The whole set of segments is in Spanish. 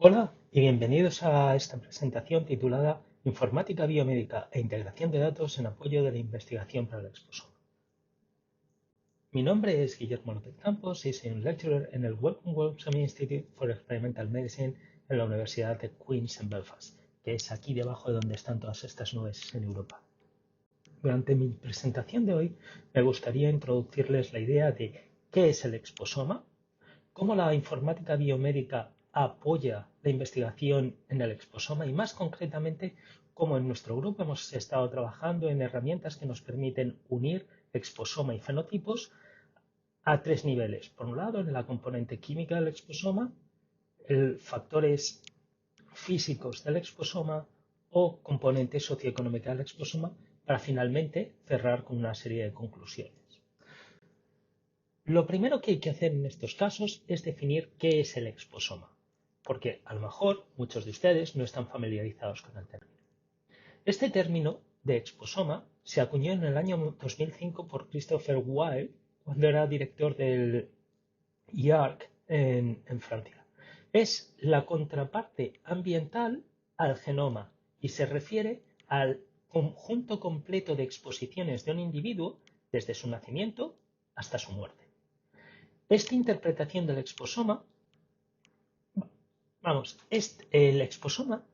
Hola y bienvenidos a esta presentación titulada Informática biomédica e integración de datos en apoyo de la investigación para el exposoma. Mi nombre es Guillermo López Campos y soy un lecturer en el Wellcome Wellcome Institute for Experimental Medicine en la Universidad de Queen's en Belfast, que es aquí debajo de donde están todas estas nubes en Europa. Durante mi presentación de hoy me gustaría introducirles la idea de qué es el exposoma, cómo la informática biomédica apoya la investigación en el exposoma y más concretamente cómo en nuestro grupo hemos estado trabajando en herramientas que nos permiten unir exposoma y fenotipos a tres niveles. Por un lado, en la componente química del exposoma, factores físicos del exposoma o componente socioeconómica del exposoma para finalmente cerrar con una serie de conclusiones. Lo primero que hay que hacer en estos casos es definir qué es el exposoma, porque a lo mejor muchos de ustedes no están familiarizados con el término. Este término de exposoma se acuñó en el año 2005 por Christopher Weil cuando era director del IARC en Francia. Es la contraparte ambiental al genoma y se refiere al conjunto completo de exposiciones de un individuo desde su nacimiento hasta su muerte. Esta interpretación del exposoma, el exposoma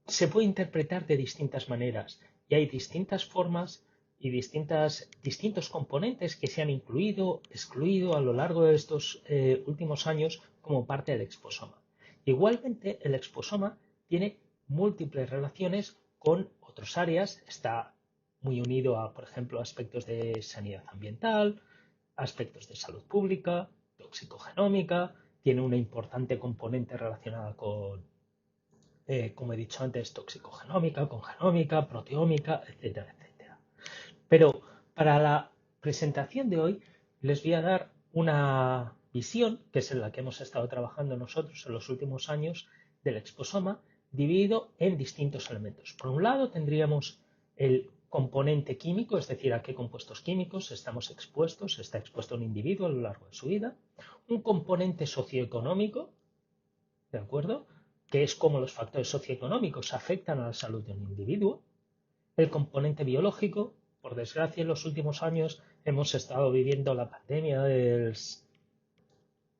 se puede interpretar de distintas maneras y hay distintas formas y distintos componentes que se han incluido, excluido a lo largo de estos últimos años como parte del exposoma. Igualmente, el exposoma tiene múltiples relaciones con otras áreas, está muy unido a, por ejemplo, aspectos de sanidad ambiental, aspectos de salud pública, toxicogenómica, tiene una importante componente relacionada con, como he dicho antes, toxicogenómica, con genómica, proteómica, etcétera, etcétera. Pero para la presentación de hoy les voy a dar una visión, que es en la que hemos estado trabajando nosotros en los últimos años, del exposoma, dividido en distintos elementos. Por un lado tendríamos el componente químico, es decir, a qué compuestos químicos estamos expuestos, está expuesto un individuo a lo largo de su vida. Un componente socioeconómico, ¿de acuerdo? Que es cómo los factores socioeconómicos afectan a la salud de un individuo. El componente biológico, por desgracia, en los últimos años hemos estado viviendo la pandemia del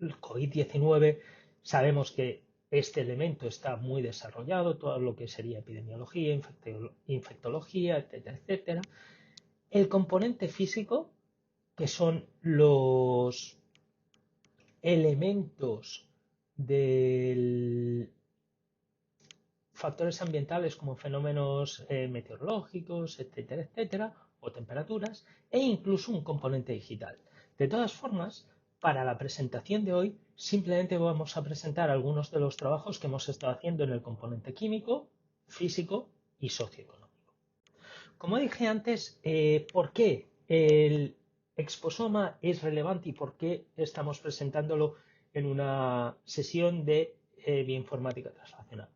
COVID-19. Sabemos que este elemento está muy desarrollado, todo lo que sería epidemiología, infectología, etcétera, etcétera. El componente físico, que son los elementos del factores ambientales como fenómenos meteorológicos, etcétera, etcétera, o temperaturas, e incluso un componente digital. De todas formas, para la presentación de hoy, simplemente vamos a presentar algunos de los trabajos que hemos estado haciendo en el componente químico, físico y socioeconómico. Como dije antes, ¿por qué el exposoma es relevante y por qué estamos presentándolo en una sesión de bioinformática translacional?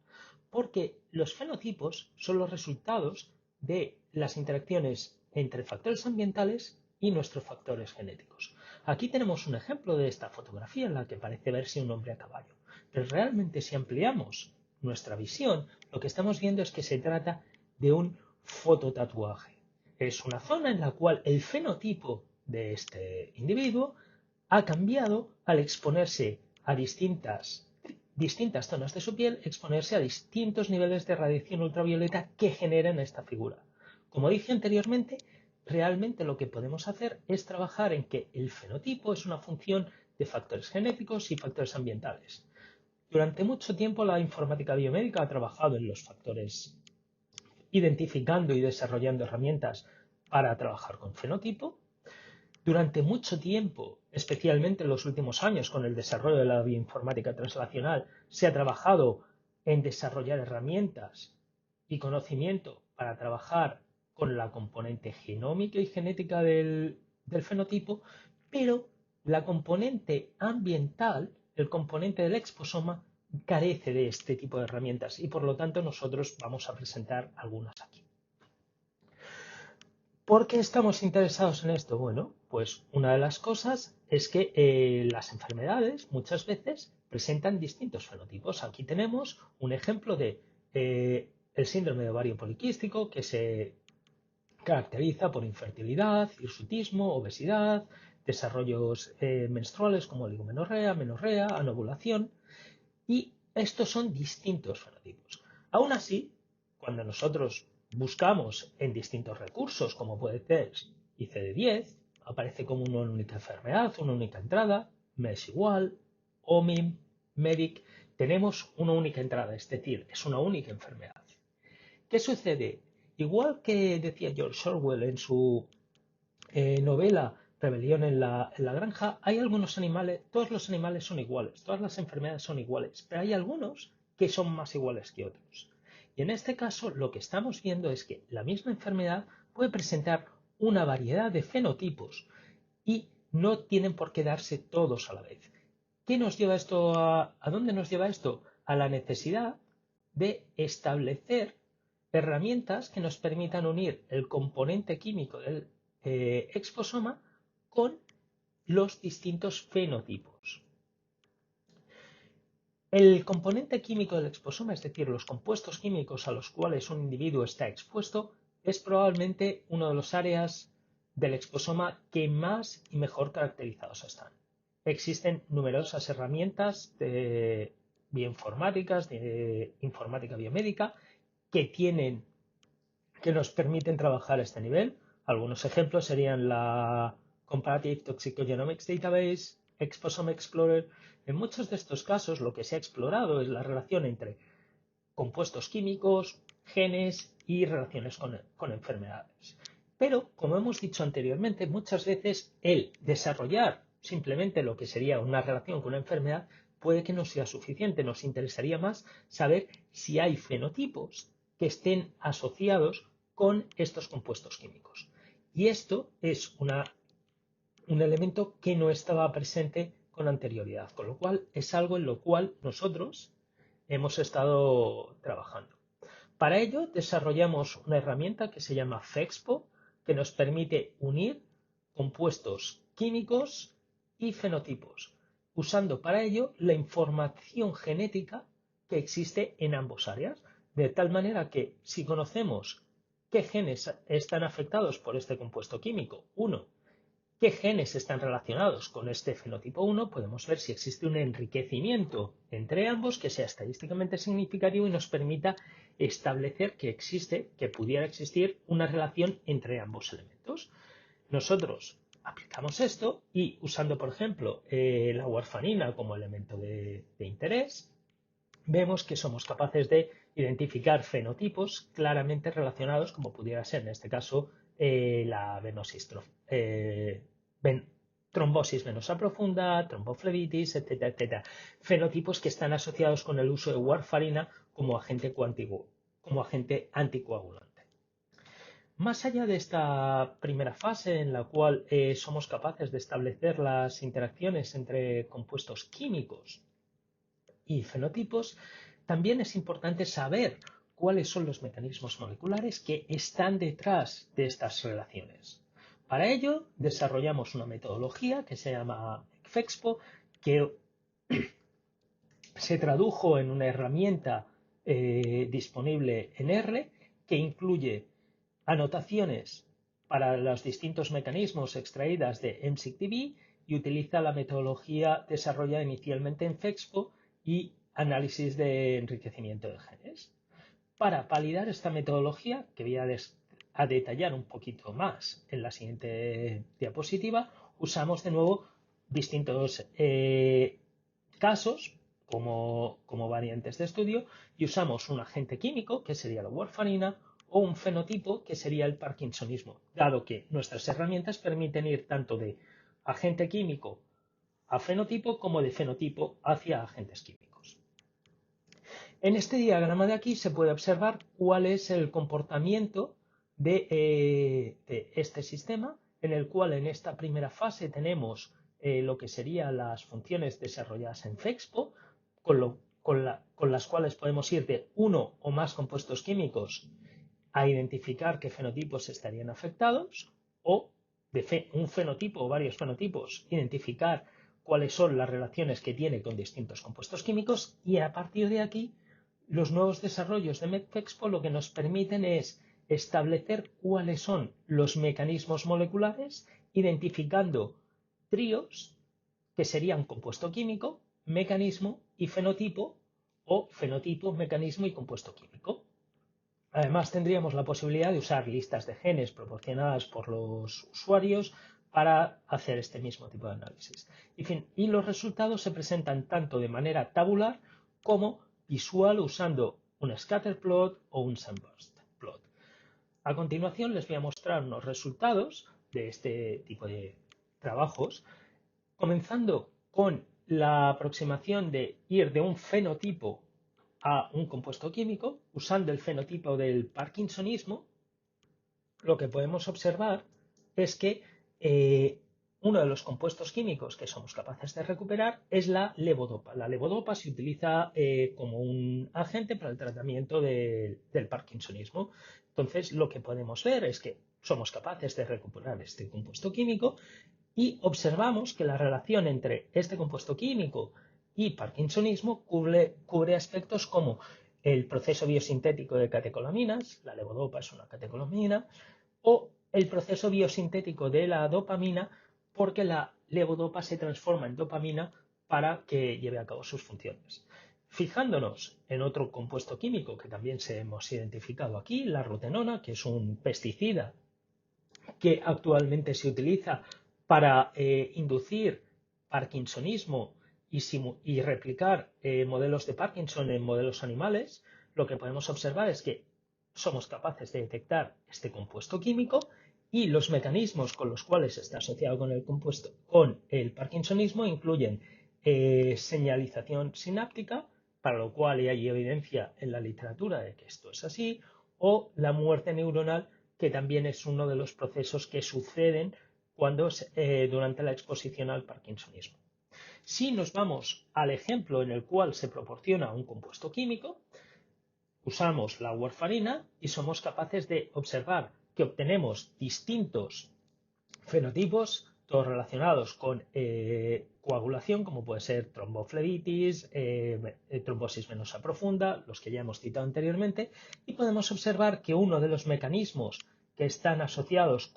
Porque los fenotipos son los resultados de las interacciones entre factores ambientales y nuestros factores genéticos. Aquí tenemos un ejemplo de esta fotografía en la que parece verse un hombre a caballo. Pero realmente si ampliamos nuestra visión, lo que estamos viendo es que se trata de un fototatuaje. Es una zona en la cual el fenotipo de este individuo ha cambiado al exponerse a distintas zonas de su piel, exponerse a distintos niveles de radiación ultravioleta que generan esta figura. Como dije anteriormente, realmente lo que podemos hacer es trabajar en que el fenotipo es una función de factores genéticos y factores ambientales. Durante mucho tiempo la informática biomédica ha trabajado en los factores, identificando y desarrollando herramientas para trabajar con fenotipo. Durante mucho tiempo, especialmente en los últimos años con el desarrollo de la bioinformática translacional, se ha trabajado en desarrollar herramientas y conocimiento para trabajar con la componente genómica y genética del fenotipo, pero la componente ambiental, el componente del exposoma, carece de este tipo de herramientas y por lo tanto nosotros vamos a presentar algunas aquí. ¿Por qué estamos interesados en esto? Bueno, pues una de las cosas es que las enfermedades muchas veces presentan distintos fenotipos. Aquí tenemos un ejemplo de el síndrome de ovario poliquístico, que se caracteriza por infertilidad, hirsutismo, obesidad, desarrollos menstruales como oligomenorrea, menorrea, anovulación, y estos son distintos fenotipos. Aún así, cuando nosotros buscamos en distintos recursos, como puede ser ICD-10, aparece como una única enfermedad, una única entrada, me es igual, OMIM, MEDIC, tenemos una única entrada, es decir, es una única enfermedad. ¿Qué sucede? Igual que decía George Orwell en su novela Rebelión en la granja, hay algunos animales, todos los animales son iguales, todas las enfermedades son iguales, pero hay algunos que son más iguales que otros. Y en este caso lo que estamos viendo es que la misma enfermedad puede presentar una variedad de fenotipos y no tienen por qué darse todos a la vez. ¿Qué nos lleva esto a dónde nos lleva esto? A la necesidad de establecer herramientas que nos permitan unir el componente químico del exposoma con los distintos fenotipos. El componente químico del exposoma, es decir, los compuestos químicos a los cuales un individuo está expuesto, es probablemente una de las áreas del exposoma que más y mejor caracterizados están. Existen numerosas herramientas de bioinformáticas, de informática biomédica, que nos permiten trabajar a este nivel. Algunos ejemplos serían la Comparative Toxicogenomics Database, Exposome Explorer. En muchos de estos casos lo que se ha explorado es la relación entre compuestos químicos, genes y relaciones con enfermedades. Pero, como hemos dicho anteriormente, muchas veces el desarrollar simplemente lo que sería una relación con una enfermedad puede que no sea suficiente. Nos interesaría más saber si hay fenotipos que estén asociados con estos compuestos químicos. Y esto es un elemento que no estaba presente con anterioridad, con lo cual es algo en lo cual nosotros hemos estado trabajando. Para ello desarrollamos una herramienta que se llama FEXPO, que nos permite unir compuestos químicos y fenotipos, usando para ello la información genética que existe en ambas áreas, de tal manera que si conocemos qué genes están afectados por este compuesto químico, uno, qué genes están relacionados con este fenotipo 1, podemos ver si existe un enriquecimiento entre ambos que sea estadísticamente significativo y nos permita establecer que pudiera existir una relación entre ambos elementos. Nosotros aplicamos esto y usando, por ejemplo, la warfarina como elemento de interés, vemos que somos capaces de identificar fenotipos claramente relacionados, como pudiera ser en este caso la trombosis venosa profunda, tromboflebitis, etcétera, etcétera. Fenotipos que están asociados con el uso de warfarina como agente anticoagulante. Más allá de esta primera fase en la cual somos capaces de establecer las interacciones entre compuestos químicos y fenotipos, también es importante saber cuáles son los mecanismos moleculares que están detrás de estas relaciones. Para ello, desarrollamos una metodología que se llama FEXPO, que se tradujo en una herramienta disponible en R, que incluye anotaciones para los distintos mecanismos extraídas de MSigDB y utiliza la metodología desarrollada inicialmente en FEXPO y análisis de enriquecimiento de genes. Para validar esta metodología, que voy a detallar un poquito más en la siguiente diapositiva, usamos de nuevo distintos casos como variantes de estudio y usamos un agente químico, que sería la warfarina, o un fenotipo, que sería el parkinsonismo, dado que nuestras herramientas permiten ir tanto de agente químico a fenotipo como de fenotipo hacia agentes químicos. En este diagrama de aquí se puede observar cuál es el comportamiento de este sistema, en el cual en esta primera fase tenemos lo que serían las funciones desarrolladas en FEXPO, con las cuales podemos ir de uno o más compuestos químicos a identificar qué fenotipos estarían afectados o un fenotipo o varios fenotipos, identificar cuáles son las relaciones que tiene con distintos compuestos químicos y a partir de aquí los nuevos desarrollos de MedFexpo lo que nos permiten es establecer cuáles son los mecanismos moleculares, identificando tríos que serían compuesto químico, mecanismo y fenotipo, o fenotipo, mecanismo y compuesto químico. Además, tendríamos la posibilidad de usar listas de genes proporcionadas por los usuarios para hacer este mismo tipo de análisis. Y los resultados se presentan tanto de manera tabular como visual usando un scatter plot o un sunburst plot. A continuación les voy a mostrar unos resultados de este tipo de trabajos, comenzando con la aproximación de ir de un fenotipo a un compuesto químico, usando el fenotipo del parkinsonismo. Lo que podemos observar es que uno de los compuestos químicos que somos capaces de recuperar es la levodopa. La levodopa se utiliza como un agente para el tratamiento del parkinsonismo. Entonces, lo que podemos ver es que somos capaces de recuperar este compuesto químico y observamos que la relación entre este compuesto químico y parkinsonismo cubre aspectos como el proceso biosintético de catecolaminas, la levodopa es una catecolamina, o el proceso biosintético de la dopamina, porque la levodopa se transforma en dopamina para que lleve a cabo sus funciones. Fijándonos en otro compuesto químico que también hemos identificado aquí, la rotenona, que es un pesticida que actualmente se utiliza para inducir parkinsonismo y replicar modelos de Parkinson en modelos animales, lo que podemos observar es que somos capaces de detectar este compuesto químico y los mecanismos con los cuales está asociado con el parkinsonismo incluyen señalización sináptica, para lo cual hay evidencia en la literatura de que esto es así, o la muerte neuronal, que también es uno de los procesos que suceden durante la exposición al parkinsonismo. Si nos vamos al ejemplo en el cual se proporciona un compuesto químico, usamos la warfarina y somos capaces de observar que obtenemos distintos fenotipos, todos relacionados con coagulación, como puede ser tromboflebitis, trombosis venosa profunda, los que ya hemos citado anteriormente, y podemos observar que uno de los mecanismos que están asociados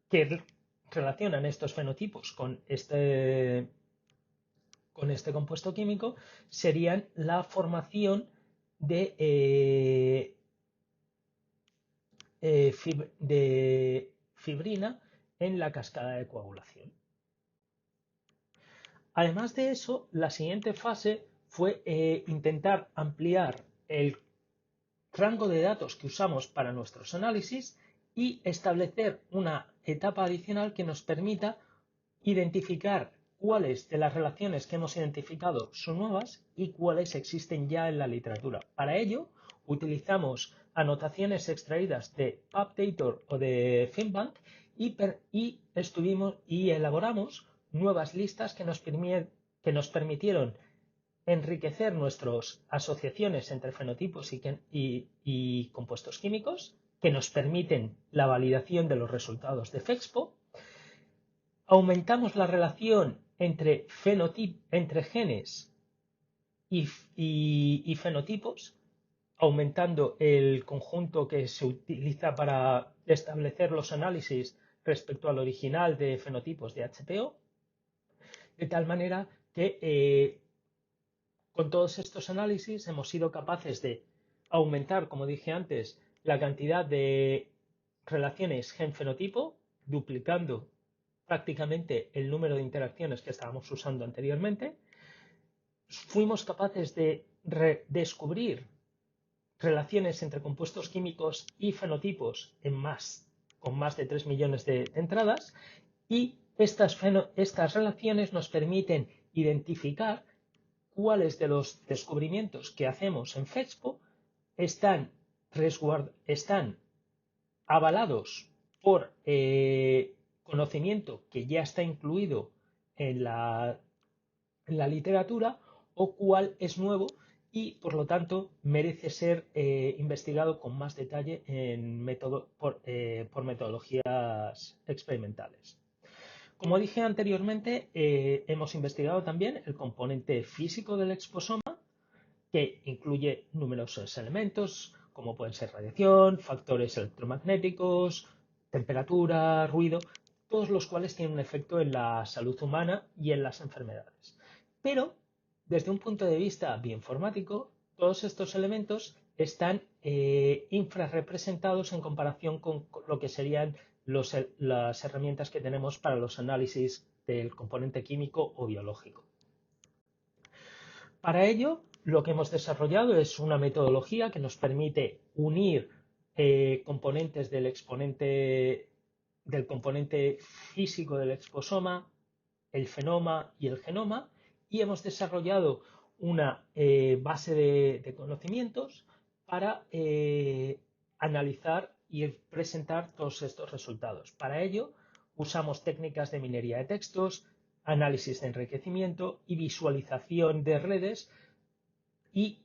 que relacionan estos fenotipos con este compuesto químico serían la formación de fibrina en la cascada de coagulación. Además de eso, la siguiente fase fue intentar ampliar el rango de datos que usamos para nuestros análisis y establecer una etapa adicional que nos permita identificar cuáles de las relaciones que hemos identificado son nuevas y cuáles existen ya en la literatura. Para ello, utilizamos anotaciones extraídas de PubDator o de FinBank y elaboramos nuevas listas que nos permitieron enriquecer nuestras asociaciones entre fenotipos y compuestos químicos, que nos permiten la validación de los resultados de FEXPO. Aumentamos la relación entre genes y fenotipos, aumentando el conjunto que se utiliza para establecer los análisis respecto al original de fenotipos de HPO, de tal manera que con todos estos análisis hemos sido capaces de aumentar, como dije antes, la cantidad de relaciones gen-fenotipo, duplicando prácticamente el número de interacciones que estábamos usando anteriormente. Fuimos capaces de descubrir relaciones entre compuestos químicos y fenotipos con más de 3 millones de entradas, y estas relaciones nos permiten identificar cuáles de los descubrimientos que hacemos en FEXPO están avalados por conocimiento que ya está incluido en la literatura o cuál es nuevo y, por lo tanto, merece ser investigado con más detalle por metodologías experimentales. Como dije anteriormente, hemos investigado también el componente físico del exposoma, que incluye numerosos elementos, como pueden ser radiación, factores electromagnéticos, temperatura, ruido, todos los cuales tienen un efecto en la salud humana y en las enfermedades. Pero, desde un punto de vista bioinformático, todos estos elementos están infrarrepresentados en comparación con lo que serían las herramientas que tenemos para los análisis del componente químico o biológico. Para ello, lo que hemos desarrollado es una metodología que nos permite unir componentes del componente físico del exposoma, el fenoma y el genoma, y hemos desarrollado una base de conocimientos para analizar y presentar todos estos resultados. Para ello, usamos técnicas de minería de textos, análisis de enriquecimiento y visualización de redes, y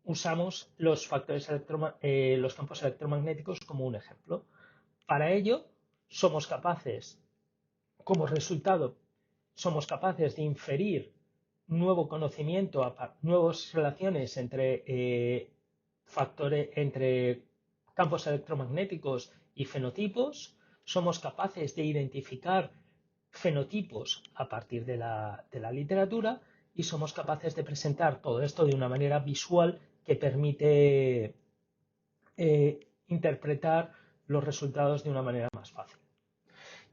usamos los campos electromagnéticos como un ejemplo. Para ello, como resultado, somos capaces de inferir nuevo conocimiento, nuevas relaciones entre campos electromagnéticos y fenotipos. Somos capaces de identificar fenotipos a partir de la literatura y somos capaces de presentar todo esto de una manera visual que permite interpretar los resultados de una manera más fácil.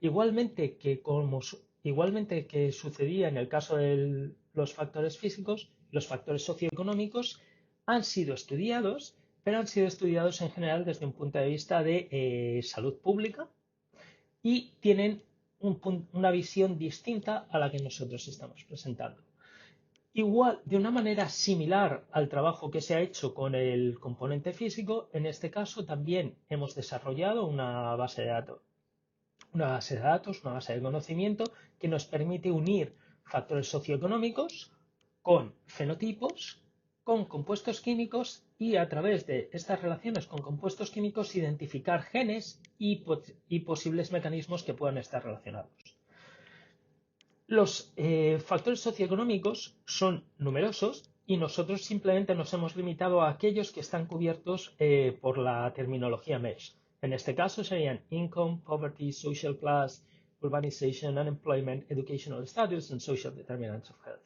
Igualmente que sucedía en el caso de los factores físicos, los factores socioeconómicos han sido estudiados, pero han sido estudiados en general desde un punto de vista de salud pública y tienen una visión distinta a la que nosotros estamos presentando. Igual, de una manera similar al trabajo que se ha hecho con el componente físico, en este caso también hemos desarrollado una base de datos, una base de conocimiento que nos permite unir factores socioeconómicos con fenotipos, con compuestos químicos y a través de estas relaciones con compuestos químicos identificar genes y posibles mecanismos que puedan estar relacionados. Los factores socioeconómicos son numerosos y nosotros simplemente nos hemos limitado a aquellos que están cubiertos por la terminología MESH. En este caso serían Income, Poverty, Social Class, Urbanization, Unemployment, Educational Status and Social Determinants of Health.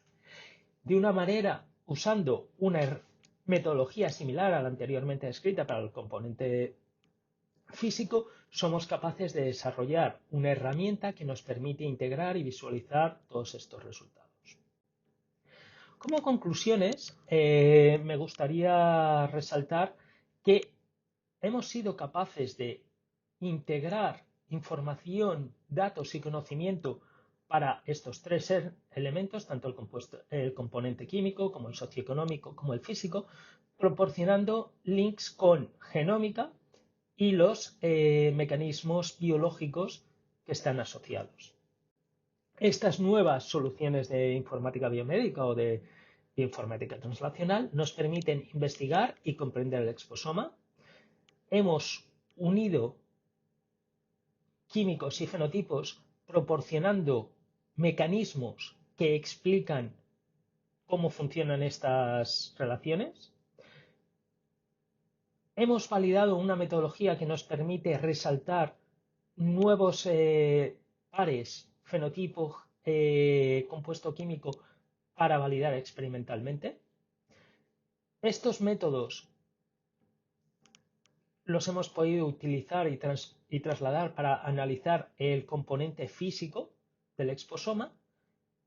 De una manera, usando una metodología similar a la anteriormente descrita para el componente físico, somos capaces de desarrollar una herramienta que nos permite integrar y visualizar todos estos resultados. Como conclusiones, me gustaría resaltar que hemos sido capaces de integrar información, datos y conocimiento para estos tres elementos, tanto el componente químico como el socioeconómico como el físico, proporcionando links con genómica y los mecanismos biológicos que están asociados. Estas nuevas soluciones de informática biomédica o de bioinformática translacional nos permiten investigar y comprender el exposoma. Hemos unido químicos y fenotipos proporcionando mecanismos que explican cómo funcionan estas relaciones. Hemos validado una metodología que nos permite resaltar nuevos pares fenotipo compuesto químico para validar experimentalmente. Estos métodos los hemos podido utilizar y trasladar para analizar el componente físico del exposoma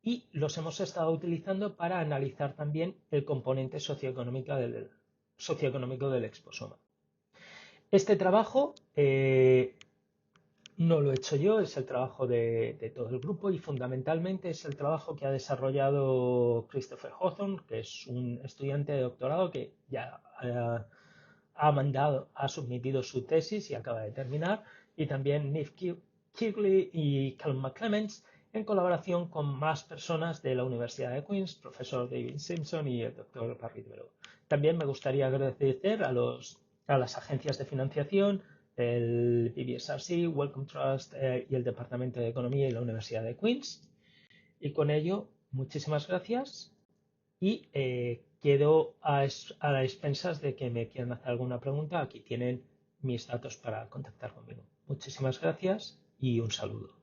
y los hemos estado utilizando para analizar también el componente socioeconómico del exposoma. Este trabajo no lo he hecho yo, es el trabajo de todo el grupo y fundamentalmente es el trabajo que ha desarrollado Christopher Hawthorne, que es un estudiante de doctorado que ya ha submitido su tesis y acaba de terminar, y también Niamh Quigley y Callum McClements en colaboración con más personas de la Universidad de Queens, profesor David Simpson y el doctor Barry Dubero. También me gustaría agradecer a las agencias de financiación, el BBSRC, Wellcome Trust y el Departamento de Economía y la Universidad de Queens. Y con ello, muchísimas gracias y quedo a las expensas de que me quieran hacer alguna pregunta. Aquí tienen mis datos para contactar conmigo. Muchísimas gracias y un saludo.